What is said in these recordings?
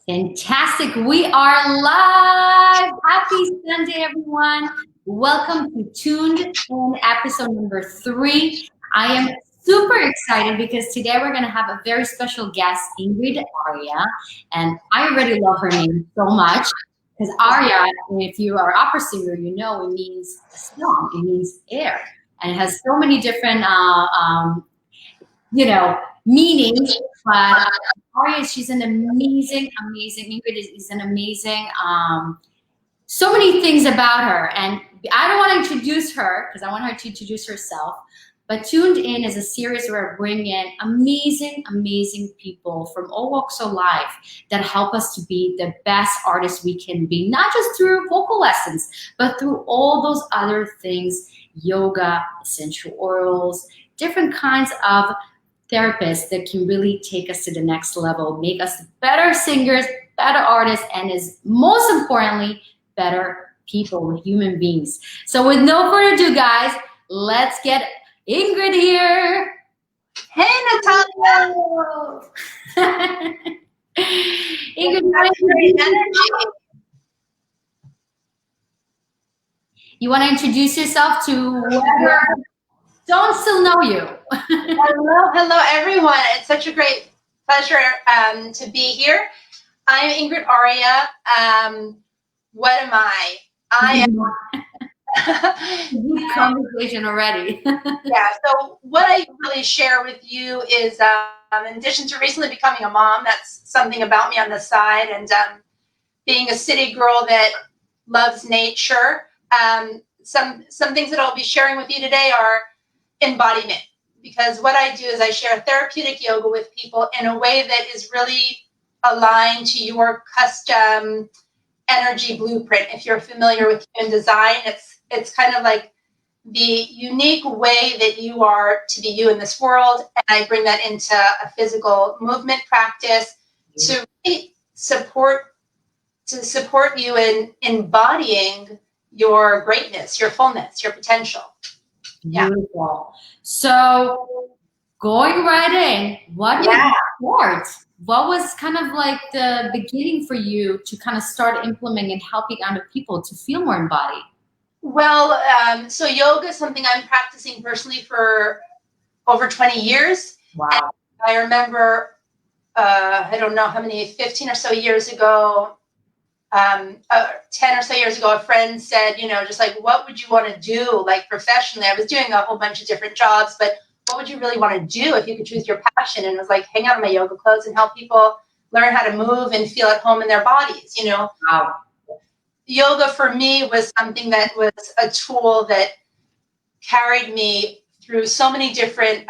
Fantastic. We are live. Happy Sunday, everyone. Welcome to Tuned In episode number 3. I am super excited because today we're going to have a very special guest, Ingrid Aria. And I already love her name so much because Aria, if you are opera singer, you know it means song, it means air. And it has so many different meanings. But Aria, she's an amazing. Ingrid is an amazing. So many things about her, and I don't want to introduce her because I want her to introduce herself. But Tuned In is a series where I bring in amazing people from all walks of life that help us to be the best artists we can be, not just through vocal lessons, but through all those other things: yoga, essential oils, different kinds of therapists that can really take us to the next level, make us better singers, better artists, and is most importantly, better people, human beings. So with no further ado, guys, let's get Ingrid here. Hey, Natalia. Ingrid, great energy. You want to introduce yourself to whoever don't still know you? Hello, everyone. It's such a great pleasure to be here. I'm Ingrid Aria. What am I? I am conversation already. Yeah. So what I really share with you is, in addition to recently becoming a mom, that's something about me on the side, and being a city girl that loves nature. Some things that I'll be sharing with you today are embodiment, because what I do is I share therapeutic yoga with people in a way that is really aligned to your custom energy blueprint. If you're familiar with human design, it's kind of like the unique way that you are to be you in this world, and I bring that into a physical movement practice to really support you in embodying your greatness, your fullness, your potential. Beautiful. So going right in, what was kind of like the beginning for you to kind of start implementing and helping other people to feel more embodied? Well, so yoga is something I'm practicing personally for over 20 years. Wow. And I remember, I don't know how many, 15 or so years ago, 10 or so years ago, a friend said, just like, what would you want to do, like professionally? I was doing a whole bunch of different jobs, but what would you really want to do if you could choose your passion? And it was like, hang out in my yoga clothes and help people learn how to move and feel at home in their bodies, Wow. Yoga for me was something that was a tool that carried me through so many different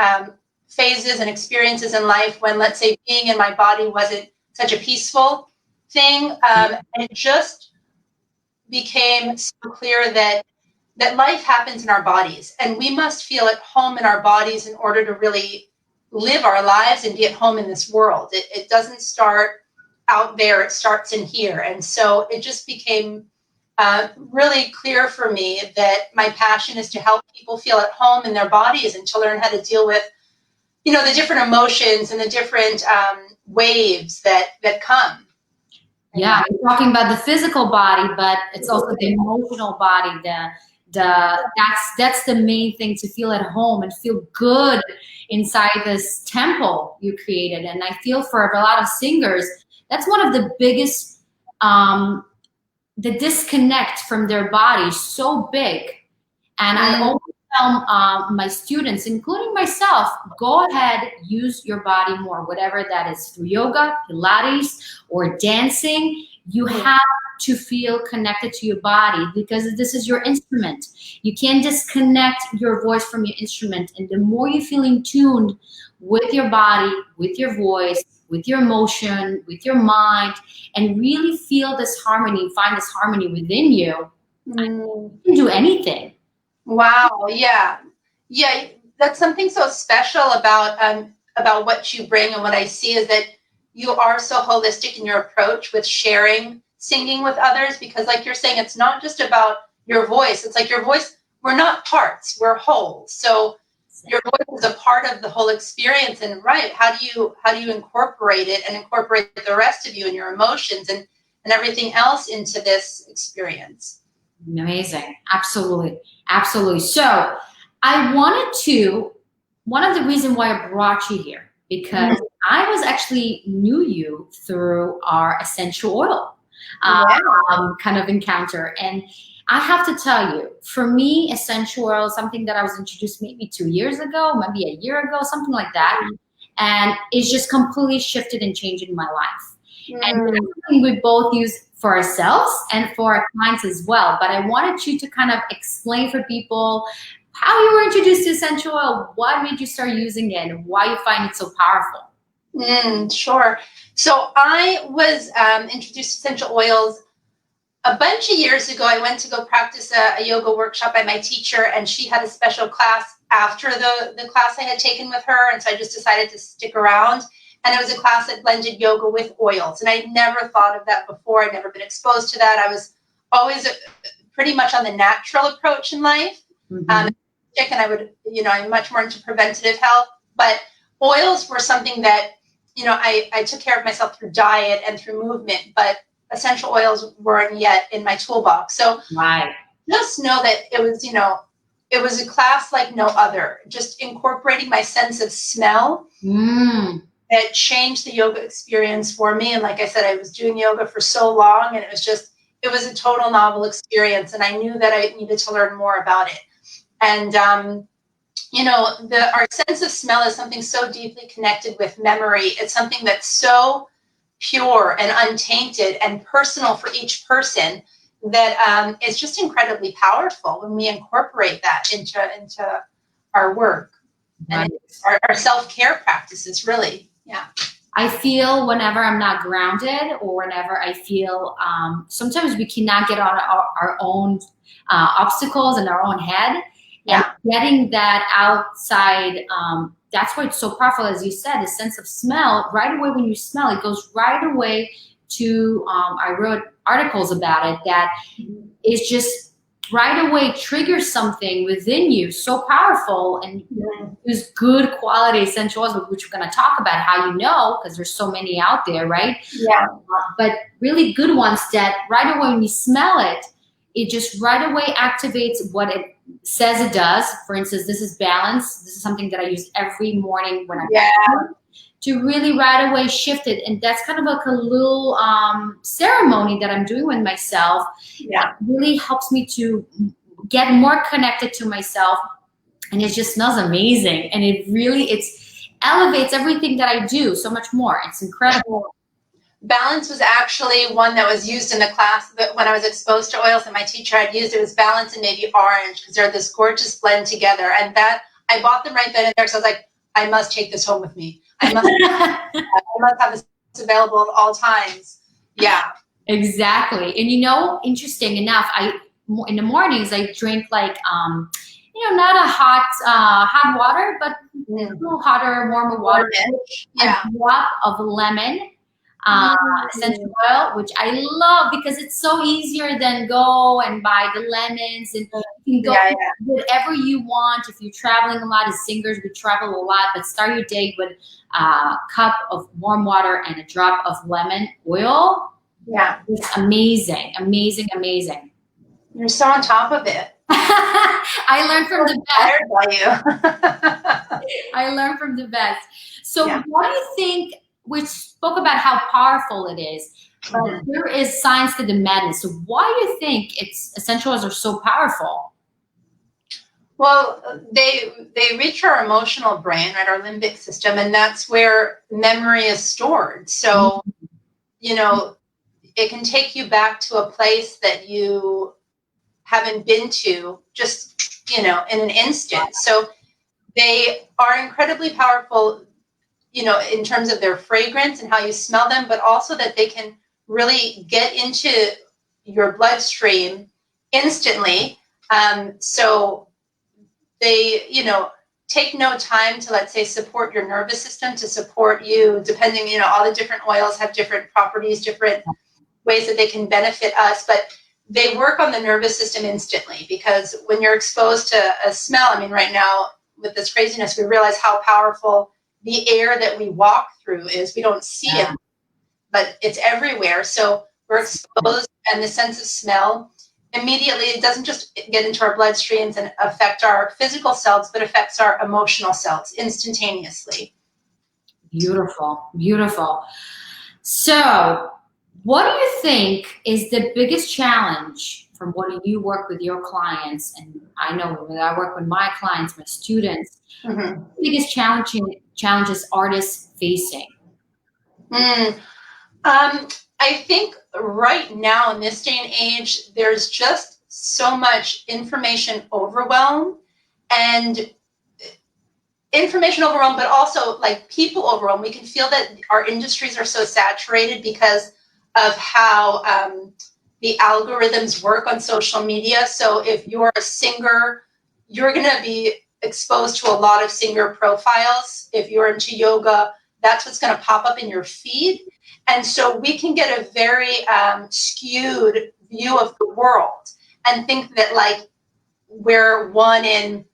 phases and experiences in life when, let's say, being in my body wasn't such a peaceful thing. And it just became so clear that life happens in our bodies, and we must feel at home in our bodies in order to really live our lives and be at home in this world. It doesn't start out there, it starts in here. And so it just became really clear for me that my passion is to help people feel at home in their bodies and to learn how to deal with, the different emotions and the different waves that come. Yeah, you're talking about the physical body, but it's also the emotional body. That's the main thing, to feel at home and feel good inside this temple you created. And I feel for a lot of singers, that's one of the biggest, the disconnect from their body is so big. And I always tell my students, including myself, go ahead, use your body more, whatever that is, through yoga, Pilates, or dancing. You have to feel connected to your body because this is your instrument. You can't disconnect your voice from your instrument. And the more you feel in tune with your body, with your voice, with your emotion, with your mind, and really feel this harmony, find this harmony within you, you can do anything. Wow. Yeah. That's something so special about what you bring, and what I see is that you are so holistic in your approach with sharing singing with others, because like you're saying, it's not just about your voice. It's like your voice, we're not parts, we're whole. So your voice is a part of the whole experience. And right, how do you incorporate it and incorporate the rest of you and your emotions and everything else into this experience? Amazing. Absolutely. Absolutely. So one of the reasons why I brought you here, because I was actually knew you through our essential oil kind of encounter. And I have to tell you, for me, essential oil is something that I was introduced maybe 2 years ago, maybe a year ago, something like that. And it's just completely shifted and changing my life. And that's something we both use for ourselves and for our clients as well. But I wanted you to kind of explain for people how you were introduced to essential oil, what made you start using it, and why you find it so powerful. Sure. So I was introduced to essential oils a bunch of years ago. I went to go practice a yoga workshop by my teacher, and she had a special class after the class I had taken with her. And so I just decided to stick around. And it was a class that blended yoga with oils. And I'd never thought of that before. I'd never been exposed to that. I was always pretty much on the natural approach in life. And I would, I'm much more into preventative health. But oils were something that, I took care of myself through diet and through movement. But essential oils weren't yet in my toolbox. So just know that it was a class like no other, just incorporating my sense of smell. That changed the yoga experience for me. And like I said, I was doing yoga for so long, and it was a total novel experience. And I knew that I needed to learn more about it. And, our sense of smell is something so deeply connected with memory. It's something that's so pure and untainted and personal for each person that it's just incredibly powerful when we incorporate that into our work and our self-care practices, really. Yeah. I feel whenever I'm not grounded, or whenever I feel sometimes we cannot get on our own obstacles in our own head. And getting that outside, that's why it's so powerful, as you said, the sense of smell. Right away when you smell, it goes right away to, I wrote articles about it, that is just right away triggers something within you so powerful, and use good quality essential oils, which we're going to talk about how because there's so many out there, right? Yeah. But really good ones that right away when you smell it, it just right away activates what it says it does. For instance, this is balance. This is something that I use every morning when I'm to really right away shift it. And that's kind of like a little ceremony that I'm doing with myself. It really helps me to get more connected to myself. And it just smells amazing. And it elevates everything that I do so much more. It's incredible. Balance was actually one that was used in the class that when I was exposed to oils that my teacher had used. It was balance and maybe orange, because they're this gorgeous blend together. And that I bought them right then and there. So I was like, I must take this home with me. I must have this available at all times. Yeah. Exactly. And interesting enough, in the mornings I drink like not a hot water, but a little hotter, warmer water. A drop of lemon. Essential oil, which I love because it's so easier than go and buy the lemons, and you can go whatever you want. If you're traveling a lot, as singers, we travel a lot, but start your day with a cup of warm water and a drop of lemon oil. Yeah. It's amazing, amazing, amazing. You're so on top of it. I learned from the best. By you. I learned from the best. So what do you think? We spoke about how powerful it is, but there is science to the madness. So why do you think essential oils are so powerful? Well, they reach our emotional brain, right, our limbic system, and that's where memory is stored. So, it can take you back to a place that you haven't been to just, in an instant. So they are incredibly powerful, in terms of their fragrance and how you smell them, but also that they can really get into your bloodstream instantly. So they, take no time to, let's say, support your nervous system, to support you, depending, all the different oils have different properties, different ways that they can benefit us, but they work on the nervous system instantly, because when you're exposed to a smell, right now, with this craziness, we realize how powerful the air that we walk through is. We don't see it, but it's everywhere. So we're exposed, and the sense of smell immediately, it doesn't just get into our bloodstreams and affect our physical selves, but affects our emotional selves instantaneously. Beautiful, beautiful. So what do you think is the biggest challenge from when you work with your clients? And I know when I work with my clients, my students, the biggest challenges artists facing? I think right now in this day and age, there's just so much information overwhelm, and but also like people overwhelm. We can feel that our industries are so saturated because of how the algorithms work on social media. So if you're a singer, you're going to be exposed to a lot of singer profiles. If you're into yoga, that's what's going to pop up in your feed. And so we can get a very skewed view of the world and think that like we're one in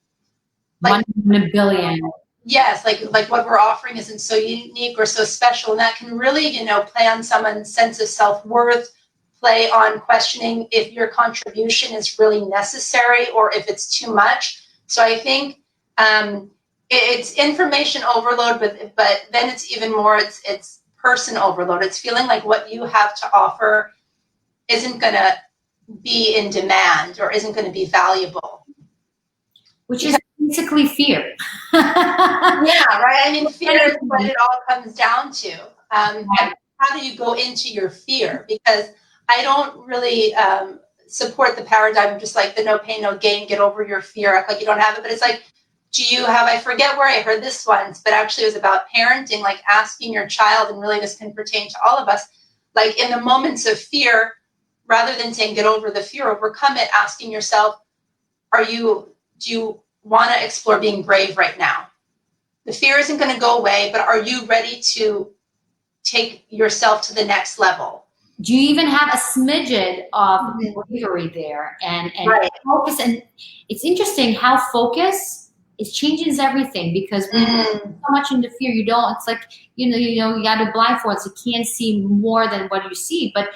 like 1 in a billion. Yes, like what we're offering isn't so unique or so special, and that can really, play on someone's sense of self-worth, play on questioning if your contribution is really necessary or if it's too much. So I think it's information overload, but then it's even more, it's person overload. It's feeling like what you have to offer isn't going to be in demand or isn't going to be valuable. Which is basically fear. Yeah, right. I mean, fear is what it all comes down to. How do you go into your fear? Because I don't really support the paradigm of just like the no pain, no gain, get over your fear, act like you don't have it. But it's like, I forget where I heard this once, but actually it was about parenting, like asking your child, and really this can pertain to all of us, like in the moments of fear, rather than saying get over the fear, overcome it, asking yourself, do you want to explore being brave right now? The fear isn't going to go away, but are you ready to take yourself to the next level? Do you even have a smidgen of bravery there and right. Focus? And it's interesting how focus changes everything, because when you're so much into fear, it's like, you got a blindfold, so you can't see more than what you see. But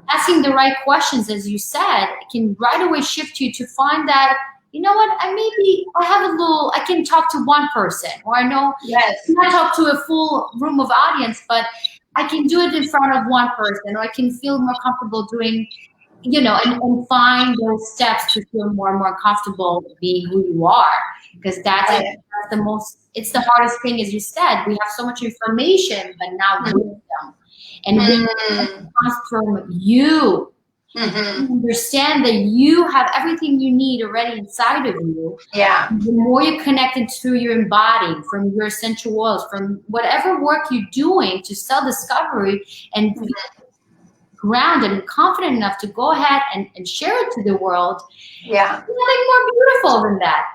asking the right questions, as you said, can right away shift you to find that, you know what, I can talk to one person, or I know I can talk to a full room of audience, but I can do it in front of one person, or I can feel more comfortable doing, and find those steps to feel more and more comfortable being who you are. Because that's it's the hardest thing, as you said. We have so much information, but not wisdom. And wisdom comes from you. Understand that you have everything you need already inside of you. Yeah. The more you're connected to your embodied, from your essential oils, from whatever work you're doing to self-discovery, and grounded and confident enough to go ahead and share it to the world. Yeah. Nothing more beautiful than that.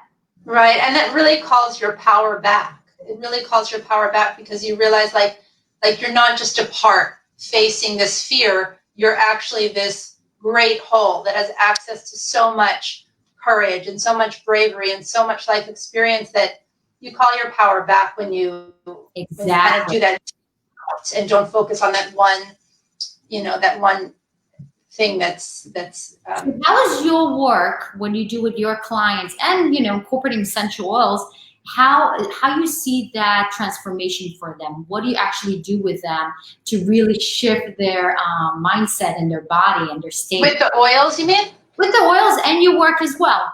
Right. And that really calls your power back. It really calls your power back, because you realize like you're not just a part facing this fear. You're actually this great whole that has access to so much courage and so much bravery and so much life experience, that you call your power back when you kind of do that and don't focus on that one, that one thing that's how is your work when you do with your clients and incorporating essential oils, how you see that transformation for them? What do you actually do with them to really shift their mindset and their body and their state? With the oils, you mean? With the oils and your work as well.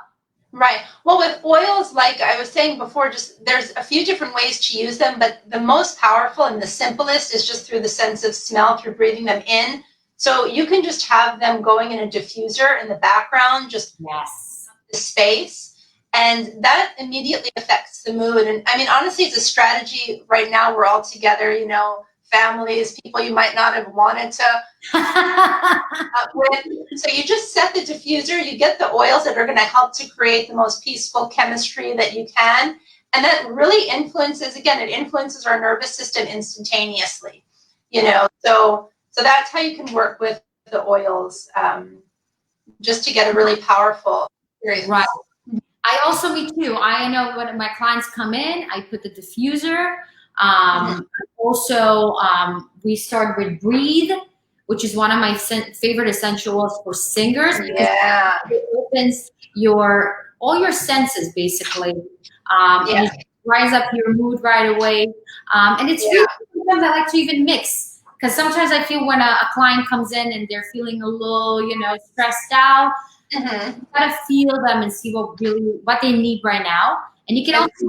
Right. Well, with oils, like I was saying before, just there's a few different ways to use them, but the most powerful and the simplest is just through the sense of smell, through breathing them in. So you can just have them going in a diffuser in the background, just the space, and that immediately affects the mood. And I mean, honestly, it's a strategy right now. We're all together, families, people you might not have wanted to with. So you just set the diffuser, you get the oils that are going to help to create the most peaceful chemistry that you can. And that really influences our nervous system instantaneously, So that's how you can work with the oils, just to get a really powerful experience. Right. I also, me too. I know when my clients come in, I put the diffuser. Also, we start with breathe, which is one of my favorite essential oils for singers because Yeah. it opens all your senses basically, and Yeah. it rise up your mood right away. And it's Yeah. really, sometimes I like to even mix because sometimes I feel when a client comes in and they're feeling a little, stressed out, Mm-hmm. you gotta feel them and see what they need right now. And you can also,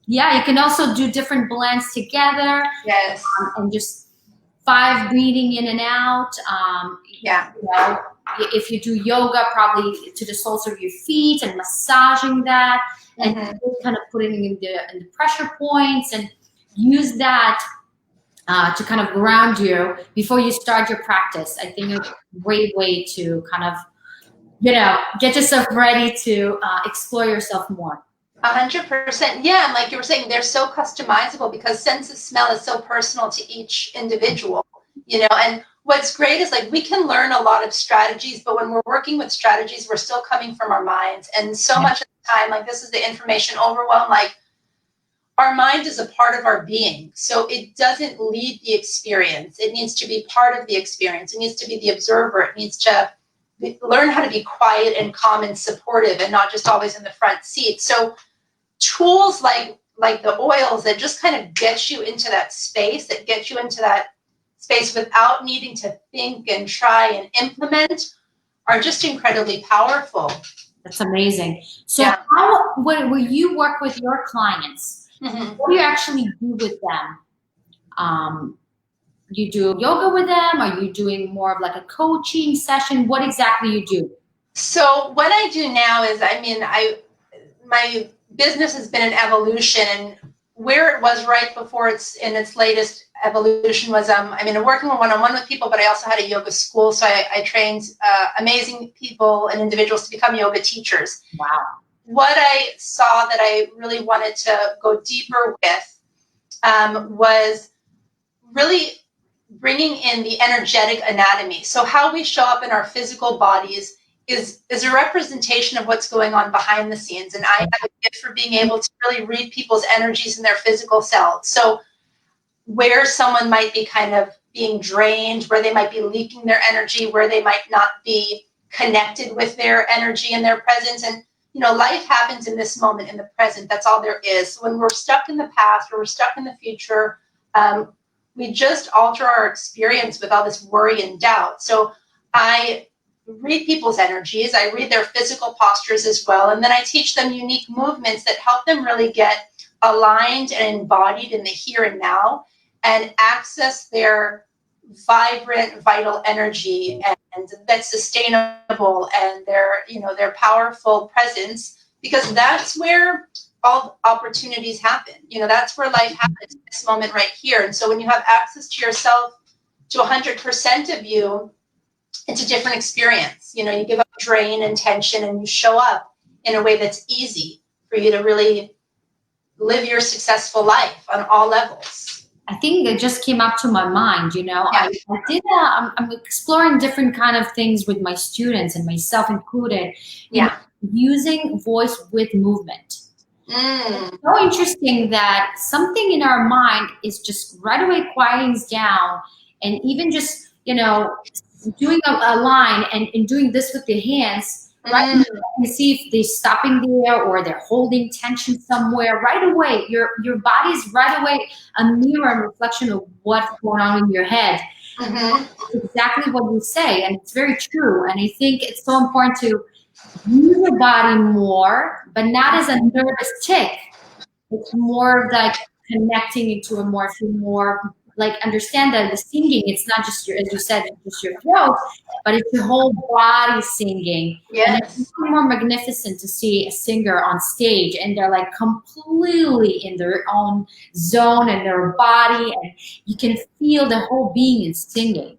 yeah, you can also do different blends together, Yes. and just 5 breathing in and out. Yeah. If you do yoga, probably to the soles of your feet and massaging that, and kind of putting in the pressure points, and use that to kind of ground you before you start your practice. I think it's a great way to kind of get yourself ready to explore yourself more. 100%. Yeah, and like you were saying, they're so customizable because sense of smell is so personal to each individual, and what's great is like we can learn a lot of strategies, but when we're working with strategies, we're still coming from our minds. And so much of the time, like this is the information overwhelm, like our mind is a part of our being. So it doesn't lead the experience. It needs to be part of the experience. It needs to be the observer. It needs to learn how to be quiet and calm and supportive and not just always in the front seat. So tools like the oils that just kind of get you into that space, without needing to think and try and implement are just incredibly powerful. That's amazing. So when you work with your clients, what do you actually do with them? You do yoga with them? Are you doing more of like a coaching session? What exactly you do? So what I do now is, my business has been an evolution, and where it was right before it's in its latest evolution was, working one-on-one with people, but I also had a yoga school. So I trained amazing people and individuals to become yoga teachers. Wow. What I saw that I really wanted to go deeper with was really bringing in the energetic anatomy. So how we show up in our physical bodies is a representation of what's going on behind the scenes. And I have a gift for being able to really read people's energies in their physical selves. So where someone might be kind of being drained, where they might be leaking their energy, where they might not be connected with their energy and their presence. And, life happens in this moment, in the present. That's all there is. So when we're stuck in the past or we're stuck in the future, we just alter our experience with all this worry and doubt. So I read people's energies. I read their physical postures as well. And then I teach them unique movements that help them really get aligned and embodied in the here and now and access their vibrant, vital energy and that's sustainable and their powerful presence, because that's where all opportunities happen. That's where life happens in this moment right here. And so when you have access to yourself, to 100% of you, it's a different experience. You give up drain and tension and you show up in a way that's easy for you to really live your successful life on all levels. I think that just came up to my mind, I'm exploring different kind of things with my students and myself included, using voice with movement. It's so interesting that something in our mind is just right away quieting down, and even just, doing a line and doing this with the hands, right? You see if they're stopping there or they're holding tension somewhere. Right away, your body's right away a mirror and reflection of what's going on in your head. It's exactly what you say, and it's very true. And I think it's so important to use your body more, but not as a nervous tick. It's more like connecting into a more like understand that the singing, it's not just as you said, just your throat, but it's your whole body singing. Yes. And it's even more magnificent to see a singer on stage and they're like completely in their own zone and their body, and you can feel the whole being is singing.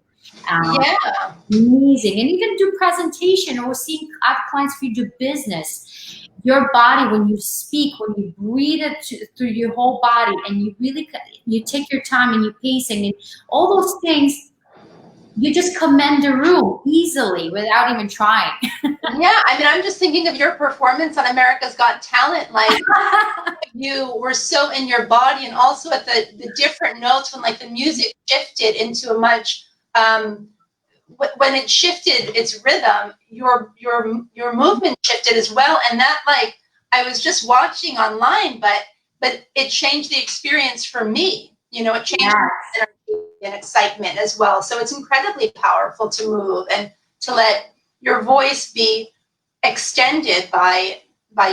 Amazing. And even do presentation or seeing other clients for you do business. Your body, when you speak, when you breathe it through your whole body, and you take your time and you pacing and all those things, you just command the room easily without even trying. Yeah, I mean, I'm just thinking of your performance on America's Got Talent. Like, you were so in your body, and also at the different notes when like the music shifted into a much when it shifted its rhythm, your movement shifted as well, and that like I was just watching online, but it changed the experience for me. You know, it changed Yes. energy and excitement as well. So it's incredibly powerful to move and to let your voice be extended by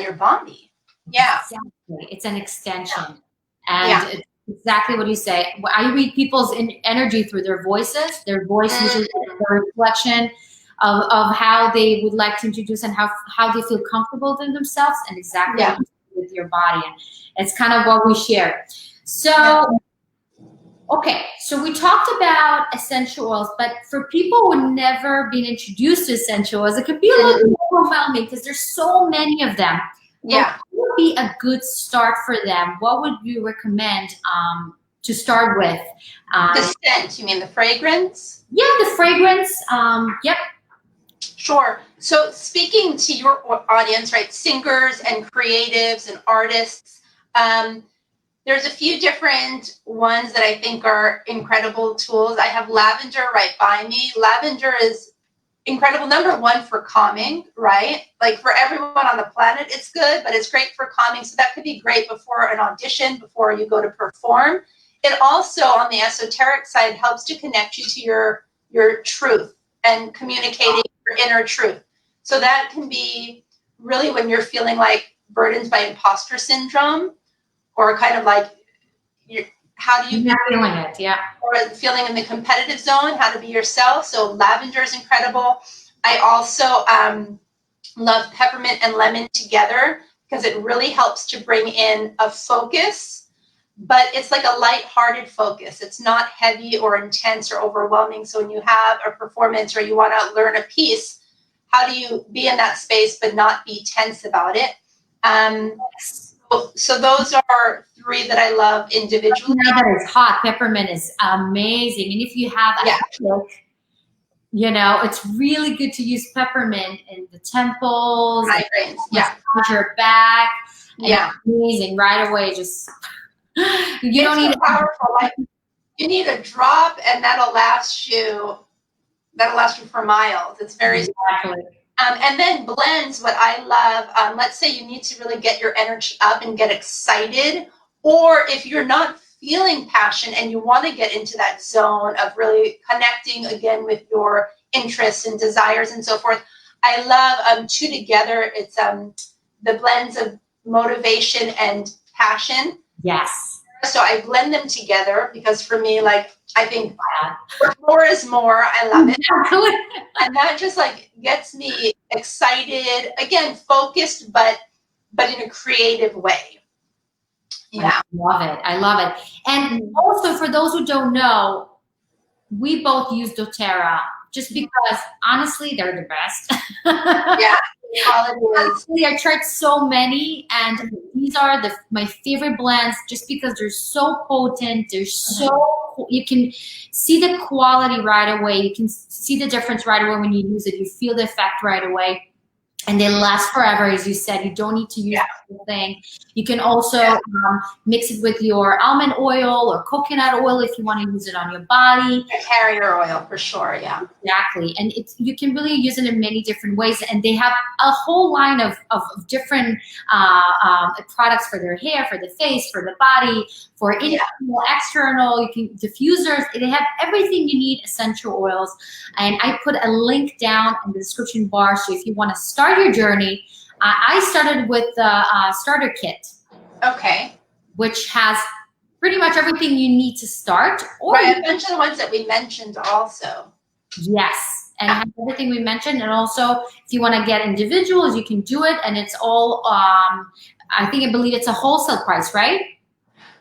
your body. Yeah. Exactly. It's an extension. And Yeah. it's exactly what you say. I read people's energy through their voices. Their voice usually is a reflection of how they would like to introduce and how they feel comfortable in themselves, and exactly Yeah. what you do with your body. And it's kind of what we share. So, Yeah. okay, so we talked about essential oils, but for people who've never been introduced to essential oils, it could be a little bit overwhelming because there's so many of them. Yeah. What would be a good start for them? What would you recommend to start with? The scent, you mean the fragrance? Yeah, the fragrance. Yep. Sure. So speaking to your audience, right, singers and creatives and artists, there's a few different ones that I think are incredible tools. I have lavender right by me. Lavender is incredible. Number one for calming, right? Like for everyone on the planet, it's good, but it's great for calming. So that could be great before an audition, before you go to perform. It also, on the esoteric side, helps to connect you to your truth and communicating your inner truth. So that can be really when you're feeling like burdened by imposter syndrome, or kind of like how do you Not feeling it? Yeah. or feeling in the competitive zone, how to be yourself. So lavender is incredible. I also love peppermint and lemon together because it really helps to bring in a focus, but it's like a light-hearted focus. It's not heavy or intense or overwhelming. So when you have a performance or you want to learn a piece, how do you be in that space but not be tense about it? So those are three that I love individually. Now that it's hot, peppermint is amazing. And if you have a headache, you know, it's really good to use peppermint in the temples, Migraines. Yeah. massage your back. Yeah. Amazing. Right away, just you don't It's need so powerful. Like you need a drop, and that'll last you. That'll last you for miles. It's very exactly. And then blends. What I love. Let's say you need to really get your energy up and get excited, or if you're not feeling passion and you want to get into that zone of really connecting again with your interests and desires and so forth. I love two together. It's the blends of motivation and passion. Yes. So I blend them together because for me, like, I think more is more. I love it. And that just like gets me excited, again, focused, but in a creative way. Yeah. I love it. I love it. And also for those who don't know, we both use Doterra just because honestly they're the best. Yeah. Honestly, I tried so many, and these are my favorite blends just because they're so potent. They're so, you can see the quality right away. You can see the difference right away when you use it. You feel the effect right away. And they last forever, as you said. You don't need to use the whole thing. You can also mix it with your almond oil or coconut oil if you want to use it on your body. A carrier oil for sure, yeah. Exactly. And you can really use it in many different ways. And they have a whole line of different products for their hair, for the face, for the body, for internal, external. You can diffusers. They have everything you need, essential oils. And I put a link down in the description bar. So if you want to start your journey, I started with the starter kit. Okay. Which has pretty much everything you need to start. Or right, a bunch of the ones that we mentioned also. Yes, and it has everything we mentioned. And also, if you want to get individuals, you can do it. And it's all, I believe it's a wholesale price, right?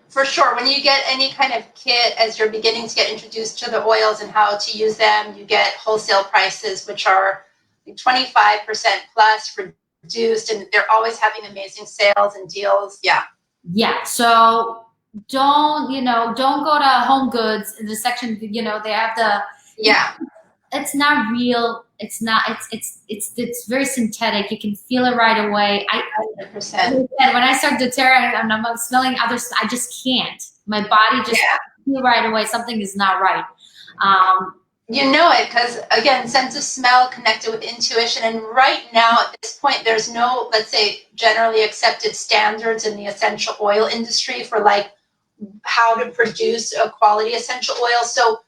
For sure. When you get any kind of kit as you're beginning to get introduced to the oils and how to use them, you get wholesale prices, which are 25% plus reduced, and they're always having amazing sales and deals. Yeah. Yeah. So don't go to Home Goods in the section, they have the it's not real. It's not. It's very synthetic. You can feel it right away. 100%. When I start Doterra and I'm smelling others, I just can't. My body just feel right away. Something is not right. You know it because, again, sense of smell connected with intuition. And right now, at this point, there's no, let's say, generally accepted standards in the essential oil industry for like how to produce a quality essential oil. So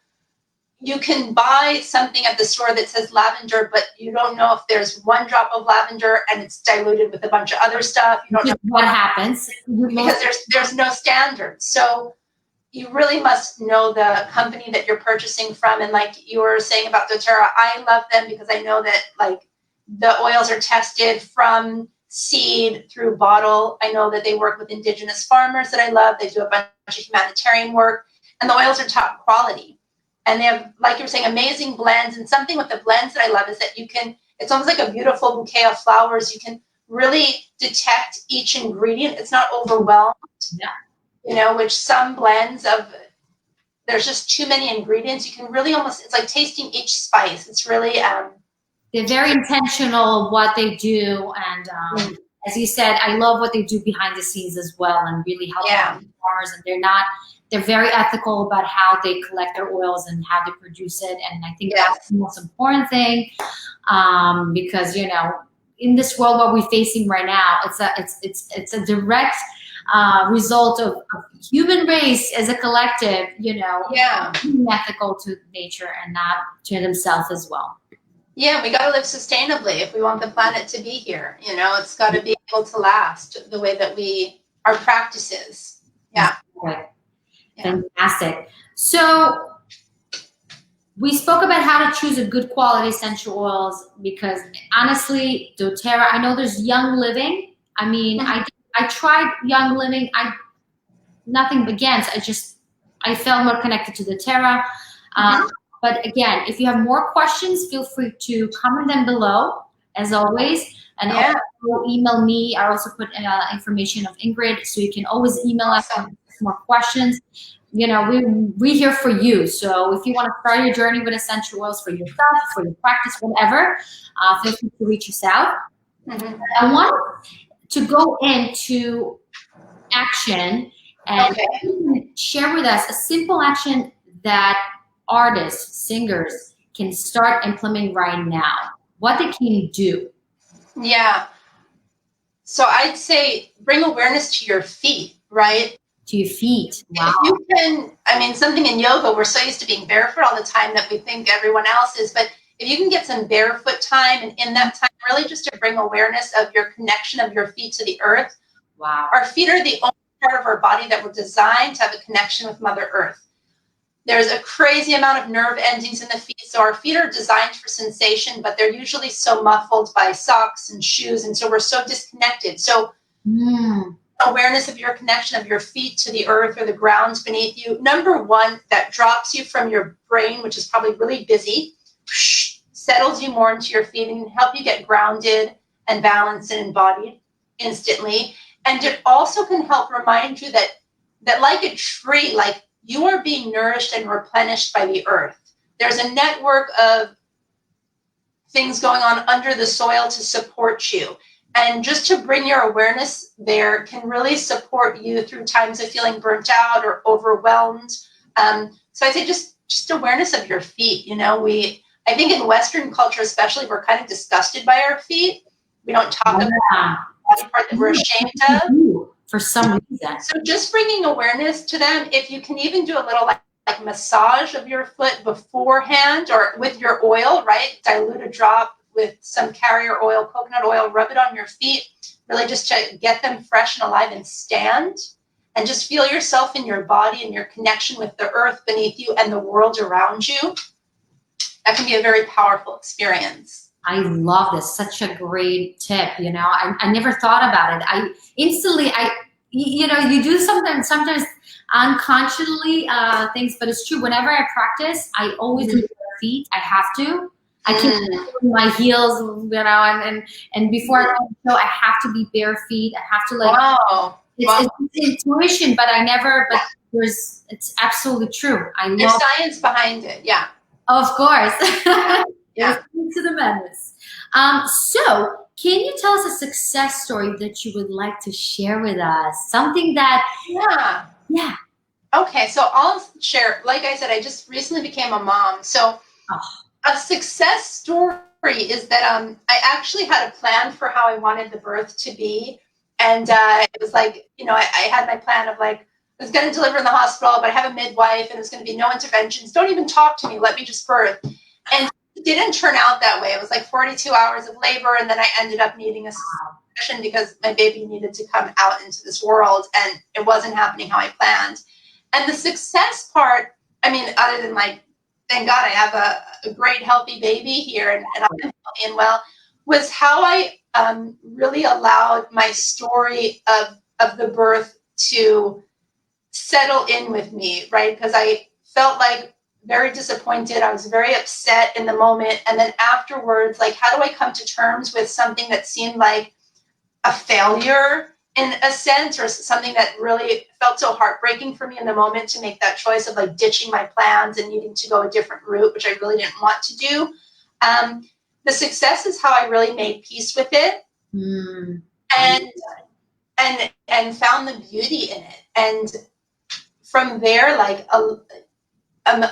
you can buy something at the store that says lavender, but you don't know if there's one drop of lavender and it's diluted with a bunch of other stuff. You don't know what happens because there's no standards. So you really must know the company that you're purchasing from. And like you were saying about doTERRA, I love them because I know that like the oils are tested from seed through bottle. I know that they work with indigenous farmers that I love. They do a bunch of humanitarian work, and the oils are top quality. And they have, like you were saying, amazing blends. And something with the blends that I love is that you can, it's almost like a beautiful bouquet of flowers. You can really detect each ingredient. It's not overwhelmed. Yeah. You know, which some blends of, there's just too many ingredients. You can really almost, it's like tasting each spice. It's really, they're very intentional what they do. And as you said, I love what they do behind the scenes as well and really help farmers. And they're very ethical about how they collect their oils and how they produce it. And I think that's the most important thing because, you know, in this world what we're facing right now, it's a direct result of human race as a collective, you know, being ethical to nature and not to themselves as well. Yeah, we got to live sustainably if we want the planet to be here. You know, it's got to be able to last the way that our practices. Yeah. Fantastic. So we spoke about how to choose a good quality essential oils because honestly, doTERRA, I know there's Young Living. I mean, I tried Young Living. Nothing against. I felt more connected to doTERRA. But again, if you have more questions, feel free to comment them below, as always. And also email me. I also put information of Ingrid, so you can always email us with more questions. You know, we're here for you. So if you want to start your journey with essential oils for yourself, for your practice, whatever, feel free to reach us out. I want to go into action and share with us a simple action that artists, singers can start implementing right now. What they can do. Yeah. So I'd say bring awareness to your feet, right? To your feet. Wow. If you can, I mean, something in yoga, we're so used to being barefoot all the time that we think everyone else is, but if you can get some barefoot time and in that time, really just to bring awareness of your connection of your feet to the earth. Wow. Our feet are the only part of our body that were designed to have a connection with Mother Earth. There's a crazy amount of nerve endings in the feet. So our feet are designed for sensation, but they're usually so muffled by socks and shoes. And so we're so disconnected. So awareness of your connection of your feet to the earth or the grounds beneath you. Number one, that drops you from your brain, which is probably really busy, settles you more into your feet and can help you get grounded and balanced and embodied instantly. And it also can help remind you that like a tree, like you are being nourished and replenished by the earth. There's a network of things going on under the soil to support you. And just to bring your awareness there can really support you through times of feeling burnt out or overwhelmed. So I say just awareness of your feet. You know, I think in Western culture especially, we're kind of disgusted by our feet. We don't talk about the part that we're ashamed of. For some reason. So just bringing awareness to them, if you can even do a little like massage of your foot beforehand or with your oil, right? Dilute a drop with some carrier oil, coconut oil, rub it on your feet, really just to get them fresh and alive and stand and just feel yourself in your body and your connection with the earth beneath you and the world around you. That can be a very powerful experience. I love this. Such a great tip. You know, I never thought about it. You know, you do sometimes unconsciously things, but it's true. Whenever I practice, I always do bare feet. I have to. I can't do my heels, you know, and before I go to the show, I have to be bare feet. I have to like, it's intuition, but it's absolutely true. There's science behind it. Yeah. Of course. Yeah. To the madness. So can you tell us a success story that you would like to share with us? Something that, Yeah. yeah. Okay, so I'll share. Like I said, I just recently became a mom. So Oh, a success story is that I actually had a plan for how I wanted the birth to be, and it was like, I had my plan of like, I was going to deliver in the hospital, but I have a midwife, and it's going to be no interventions. Don't even talk to me. Let me just birth. And it didn't turn out that way. It was like 42 hours of labor, and then I ended up needing a C-section because my baby needed to come out into this world, and it wasn't happening how I planned. And the success part, I mean, other than like, thank God I have a great healthy baby here, and I'm healthy and well, was how I really allowed my story of the birth to settle in with me, right? Because I felt like very disappointed. I was very upset in the moment. And then afterwards, like, how do I come to terms with something that seemed like a failure in a sense, or something that really felt so heartbreaking for me in the moment to make that choice of like ditching my plans and needing to go a different route, which I really didn't want to do. The success is how I really made peace with it, and found the beauty in it. And from there, like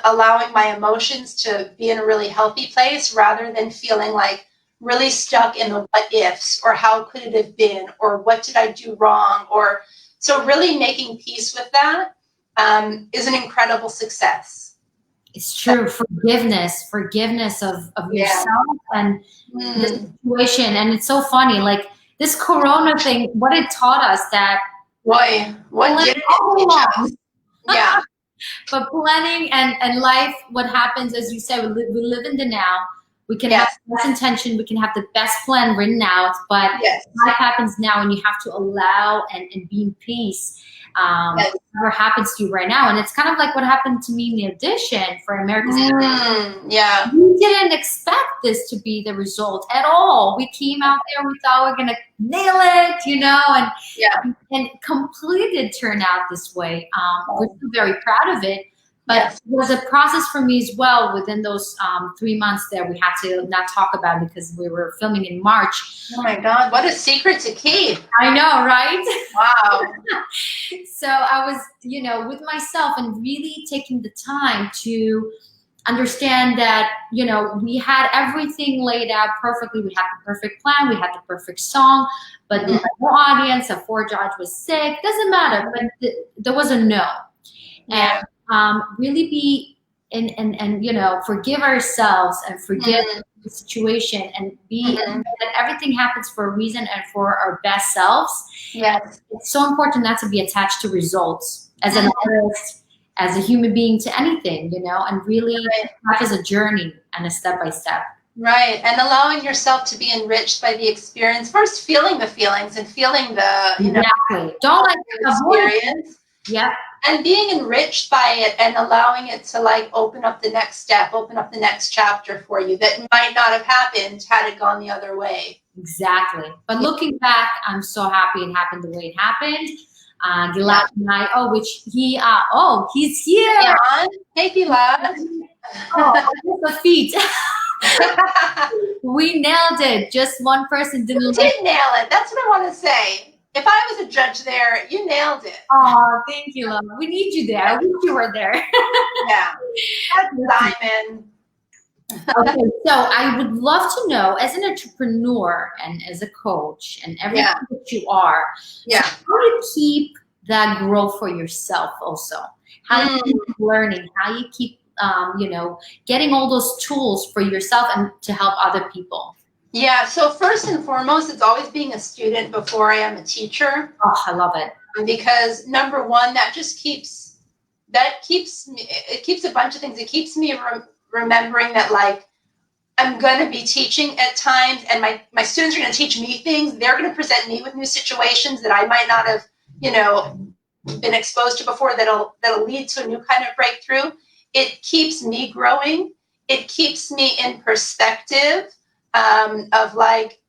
allowing my emotions to be in a really healthy place rather than feeling like really stuck in the what ifs, or how could it have been, or what did I do wrong, or so really making peace with that is an incredible success. it's true. Forgiveness of yourself and the situation. And it's so funny, like this Corona thing, what it taught us that, boy, what did it teach us? Yeah. But planning and life, what happens, as you said, we live in the now. We can have the best intention, we can have the best plan written out, but life happens now, and you have to allow and be in peace. Whatever happens to you right now. And it's kind of like what happened to me in the audition for America's Yeah. We didn't expect this to be the result at all. We came out there, we thought we were gonna nail it, and completely did turn out this way. We're still very proud of it. But it was a process for me as well. Within those 3 months there, we had to not talk about it because we were filming in March. Oh my God, what a secret to keep. I know, right? Wow. So I was, with myself and really taking the time to understand that, we had everything laid out perfectly. We had the perfect plan. We had the perfect song, but we had no audience. A judge was sick. Doesn't matter. But there was a no. And really be and forgive ourselves and forgive the situation, and be that everything happens for a reason and for our best selves. Yes. It's so important not to be attached to results as an artist, as a human being, to anything, and really life is a journey and a step by step. Right. And allowing yourself to be enriched by the experience, first feeling the feelings and feeling the, exactly. Don't let experience. Yeah. And being enriched by it and allowing it to like open up the next step, open up the next chapter for you that might not have happened had it gone the other way. Exactly. But looking back, I'm so happy it happened the way it happened. Gilad and I, he's here. Yeah. Hey, Gilad. The feet. We nailed it. Just one person didn't. You did nail it. That's what I want to say. If I was a judge there, you nailed it. Oh, thank you, love. We need you there. I wish you were there. Yeah. That's Simon. Okay, so I would love to know, as an entrepreneur and as a coach and everything that you are, so how do you keep that growth for yourself also? How do you keep learning? How you keep, getting all those tools for yourself and to help other people? Yeah, so first and foremost, it's always being a student before I am a teacher. Oh, I love it. Because number one, that keeps me, it keeps a bunch of things. It keeps me remembering that like I'm going to be teaching at times, and my students are going to teach me things. They're going to present me with new situations that I might not have, been exposed to before, that'll lead to a new kind of breakthrough. It keeps me growing. It keeps me in perspective. Of like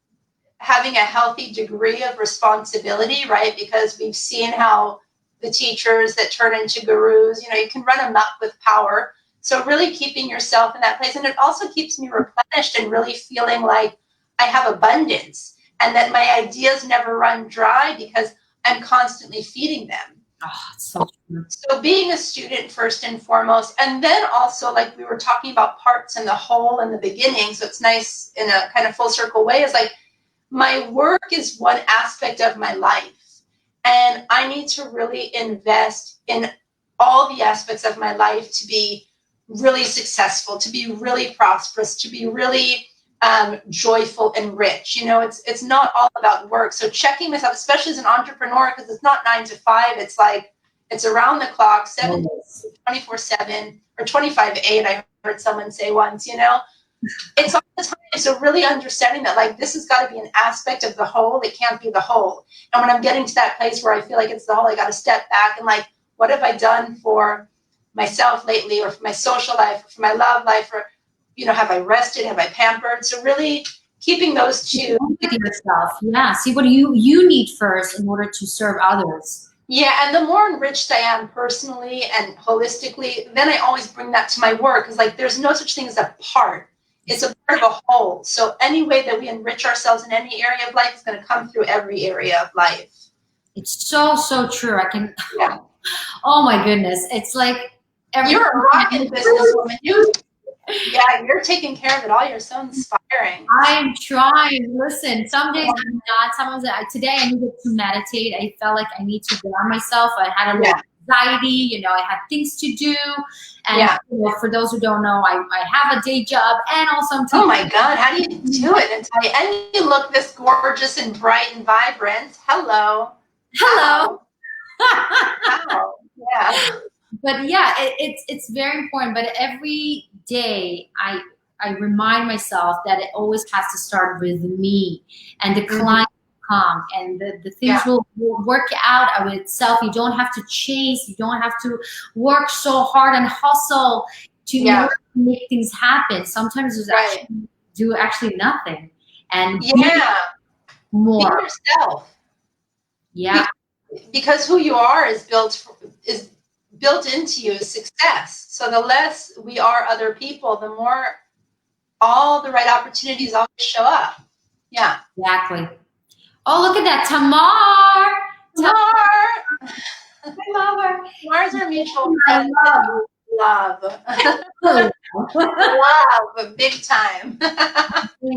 having a healthy degree of responsibility, right? Because we've seen how the teachers that turn into gurus, you can run amok with power. So really keeping yourself in that place. And it also keeps me replenished and really feeling like I have abundance and that my ideas never run dry because I'm constantly feeding them. Oh, it's so true. So being a student first and foremost, and then also like we were talking about parts and the whole in the beginning. So it's nice in a kind of full circle way, is like my work is one aspect of my life. And I need to really invest in all the aspects of my life to be really successful, to be really prosperous, to be really joyful and rich. You know, it's not all about work. So checking myself, especially as an entrepreneur, because it's not 9 to 5. It's like it's around the clock, 24/7 or 25/8. I heard someone say once. You know, it's all the time. So really understanding that like this has got to be an aspect of the whole. It can't be the whole. And when I'm getting to that place where I feel like it's the whole, I got to step back and like, what have I done for myself lately, or for my social life, or for my love life, or, you know, have I rested? Have I pampered? So really keeping those two. With yourself. Yeah. See what you need first in order to serve others. Yeah. And the more enriched I am personally and holistically, then I always bring that to my work. Because like there's no such thing as a part. It's a part of a whole. So any way that we enrich ourselves in any area of life is going to come through every area of life. It's so, so true. I can, Yeah. Oh my goodness. It's like, you're a rocking businesswoman. You're taking care of it all. You're so inspiring. I'm trying. Listen, some days I'm not. Sometimes today I needed to meditate. I felt like I need to ground myself. I had a little anxiety. You know, I had things to do. And you know, for those who don't know, I have a day job and also I'm oh my God, how do you do it? And you look this gorgeous and bright and vibrant. Hello. Hello. Wow. Yeah. But yeah, it's very important. But every day I remind myself that it always has to start with me, and the client will come, and the things will work out of itself. You don't have to chase. You don't have to work so hard and hustle to make things happen. Sometimes there's actually nothing. And more. Be yourself. Yeah. Because who you are is built into you is success. So the less we are other people, the more all the right opportunities always show up. Yeah. Exactly. Oh, look at that. Tamar. I love her. Tamar's our mutual friend. Love. Love, big time.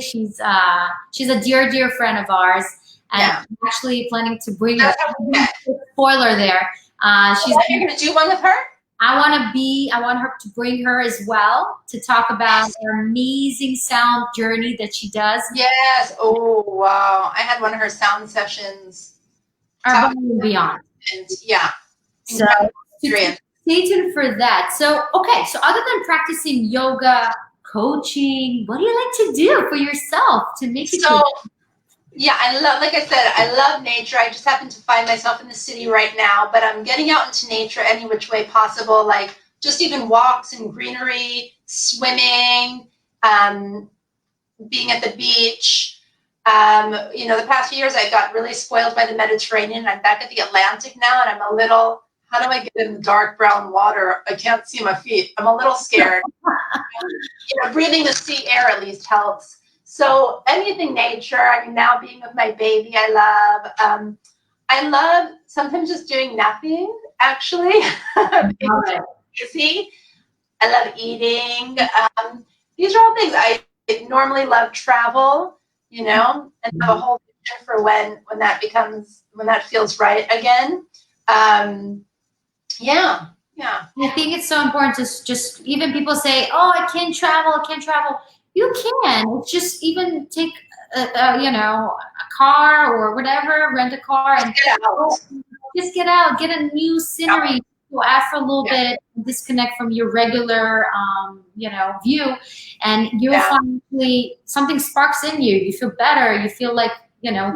She's a dear friend of ours. And I'm actually planning to bring her. Spoiler there. You're going to do one with her? I want her to bring her as well to talk about her amazing sound journey that she does. Yes. Oh, wow. I had one of her sound sessions. Above and beyond. And so stay tuned for that. So, okay. So other than practicing yoga, coaching, what do you like to do for yourself to make it I love, like I said, I love nature. I just happen to find myself in the city right now, but I'm getting out into nature any which way possible, like just even walks and greenery, swimming, being at the beach. You know, the past few years I got really spoiled by the Mediterranean. I'm back at the Atlantic now, and I'm a little, how do I get in the dark brown water? I can't see my feet. I'm a little scared. You know, breathing the sea air at least helps. So anything nature. I mean, now being with my baby, I love sometimes just doing nothing, actually. Busy. I love eating. These are all things. I normally love travel, you know, and have a whole vision for when that feels right again. Yeah. I think it's so important to just, even people say, oh, I can't travel. You can. It's just even take, you know, a car or whatever, rent a car and just get out, get a new scenery, go out for a little bit, disconnect from your regular, you know, view, and you'll find something sparks in you. You feel better. You feel like, you know,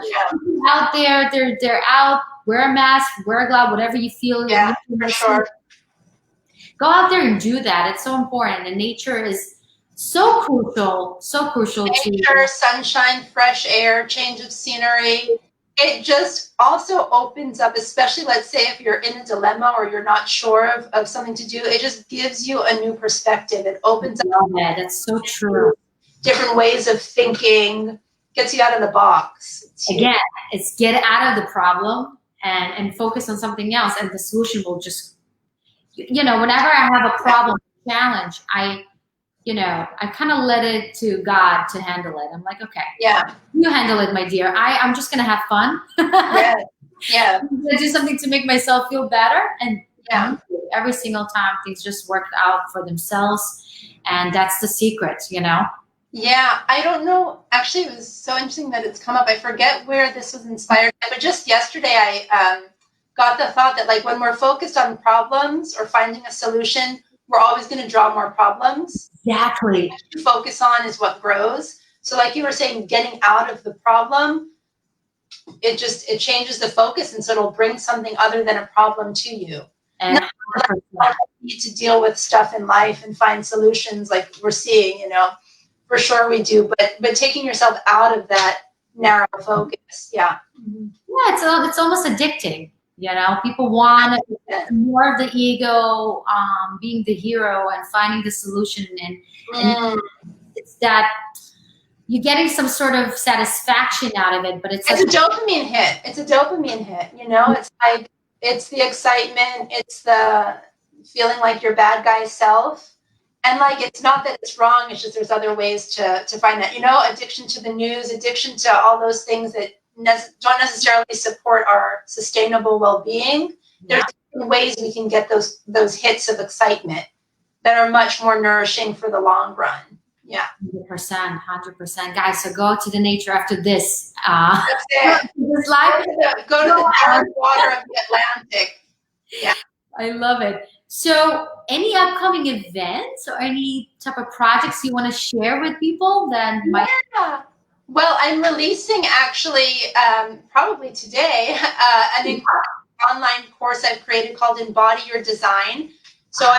out there, they're out. Wear a mask, wear a glove, whatever you feel. Yeah, for sure. Go out there and do that. It's so important, and nature is so crucial nature, sunshine, fresh air, change of scenery. it just also opens up, especially let's say if you're in a dilemma or you're not sure of something to do, it just gives you a new perspective. It opens up. Yeah, that's so true. Different ways of thinking, gets you out of the box. Again, it's get out of the problem and focus on something else, and the solution will just, whenever I have a problem, challenge, I kind of let it to God to handle it. I'm like, okay, yeah, you handle it, my dear. I'm just gonna have fun. Yeah. I'm gonna do something to make myself feel better, and Yeah. every single time things just work out for themselves, and that's the secret, Yeah, I don't know. Actually, it was so interesting that it's come up. I forget where this was inspired, but just yesterday I got the thought that like when we're focused on problems or finding a solution, we're always going to draw more problems. Exactly. What you focus on is what grows. So like you were saying, getting out of the problem, it changes the focus, and so it'll bring something other than a problem to you. And not like you need to deal with stuff in life and find solutions like we're seeing, for sure we do, but taking yourself out of that narrow focus. Yeah. Yeah, it's almost addicting. People want more of the ego, being the hero and finding the solution, and it's that you're getting some sort of satisfaction out of it, but it's a dopamine hit. It's a dopamine hit. It's like it's the excitement, it's the feeling like your bad guy self. And like, it's not that it's wrong, it's just there's other ways to find that, addiction to the news, addiction to all those things that don't necessarily support our sustainable well-being. There's different ways we can get those hits of excitement that are much more nourishing for the long run. Yeah. 100%. Guys, so go to the nature after this. That's it. This life. Go to the dark water of the Atlantic. Yeah. I love it. So any upcoming events or any type of projects you want to share with people? Yeah. Well, I'm releasing actually probably today an online course I've created called Embody Your Design. So I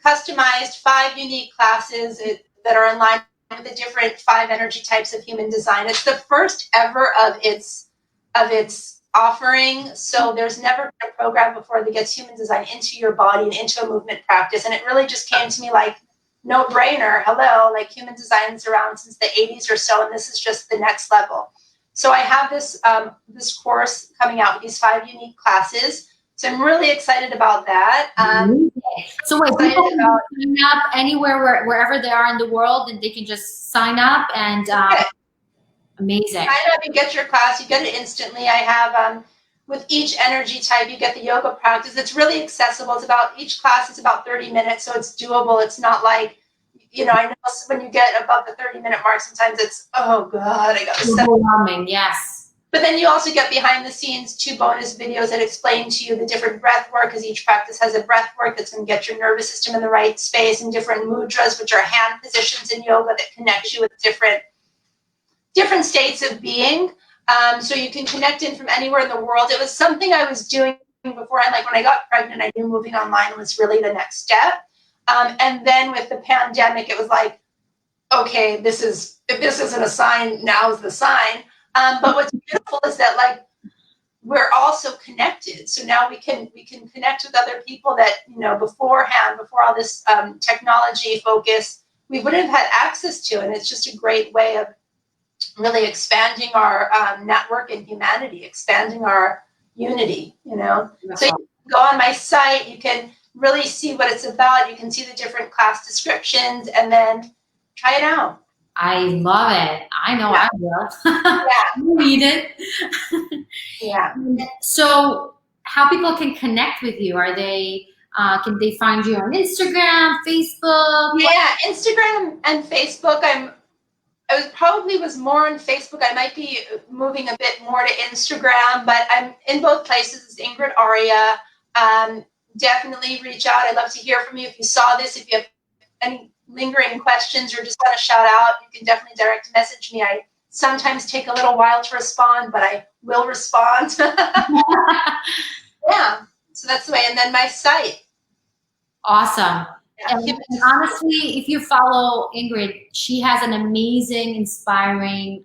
customized 5 unique classes that are in line with the different 5 energy types of human design. It's the first ever of its offering. So there's never been a program before that gets human design into your body and into a movement practice. And it really just came to me like no brainer. Hello, like human design's around since the 80s or so, and this is just the next level. So I have this course coming out with these 5 unique classes. So I'm really excited about that. So wait, people can sign up anywhere, wherever they are in the world, and they can just sign up and amazing. Sign up and get your class. You get it instantly. I have with each energy type, you get the yoga practice. It's really accessible. Each class is about 30 minutes, so it's doable. It's not like, I know when you get above the 30-minute mark, sometimes it's, oh God, I got to step. Overwhelming, yes. But then you also get behind the scenes 2 bonus videos that explain to you the different breath work, because each practice has a breath work that's going to get your nervous system in the right space, and different mudras, which are hand positions in yoga that connect you with different states of being. So you can connect in from anywhere in the world. It was something I was doing beforehand. Like when I got pregnant, I knew moving online was really the next step. And then with the pandemic, it was like, okay, if this isn't a sign, now's the sign. But what's beautiful is that like we're also connected. So now we can connect with other people that, beforehand, before all this technology focus, we wouldn't have had access to. And it's just a great way of really expanding our network and humanity, expanding our unity, So you can go on my site, you can really see what it's about. You can see the different class descriptions and then try it out. I love it. I know I will. Yeah. Read it. Yeah. So how people can connect with you? Are they, can they find you on Instagram, Facebook? Yeah, Instagram and Facebook. I probably was more on Facebook. I might be moving a bit more to Instagram, but I'm in both places. It's Ingrid Aria. Definitely reach out. I'd love to hear from you. If you saw this, if you have any lingering questions or just want to shout out, you can definitely direct message me. I sometimes take a little while to respond, but I will respond. Yeah, so that's the way. And then my site. Awesome. Yeah. And honestly, if you follow Ingrid, she has an amazing, inspiring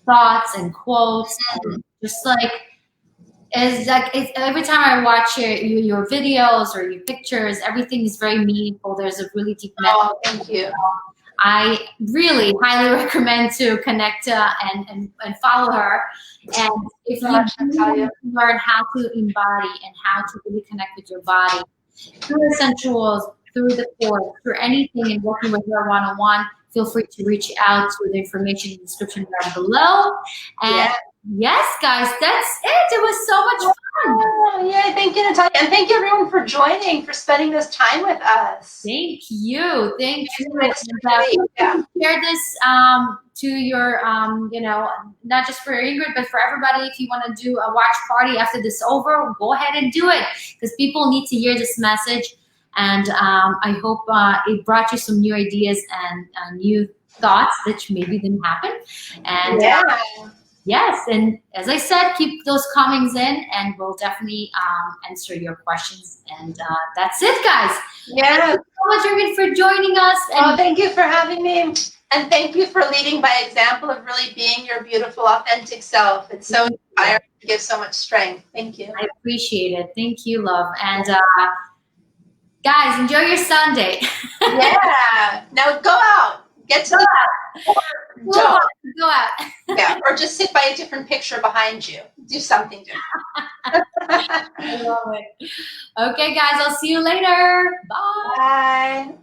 thoughts and quotes. And just like, it's every time I watch your videos or your pictures, everything is very meaningful. There's a really deep message. Oh, thank you. I really highly recommend to connect and follow her. And if you want to learn how to embody and how to really connect with your body through essentials, through the course, through anything, and working with her one-on-one, feel free to reach out to the information in the description down below. And yes, guys, that's it. It was so much fun. Oh, yeah, thank you, Natalia. And thank you, everyone, for joining, for spending this time with us. Thank you. Thank you. Yeah. Share this to your, you know, not just for Ingrid, but for everybody. If you want to do a watch party after this over, go ahead and do it, because people need to hear this message. And I hope it brought you some new ideas and new thoughts that maybe didn't happen. And yes, and as I said, keep those comments in, and we'll definitely answer your questions. And that's it, guys. Yeah. Thank you so much, Ingrid, for joining us. And thank you for having me. And thank you for leading by example of really being your beautiful, authentic self. It's so inspiring. It gives so much strength. Thank you. I appreciate it. Thank you, love. And guys, enjoy your Sunday. Yeah. Now go out. Get to Go out. Yeah, or just sit by a different picture behind you. Do something different. I love it. Okay, guys, I'll see you later. Bye. Bye.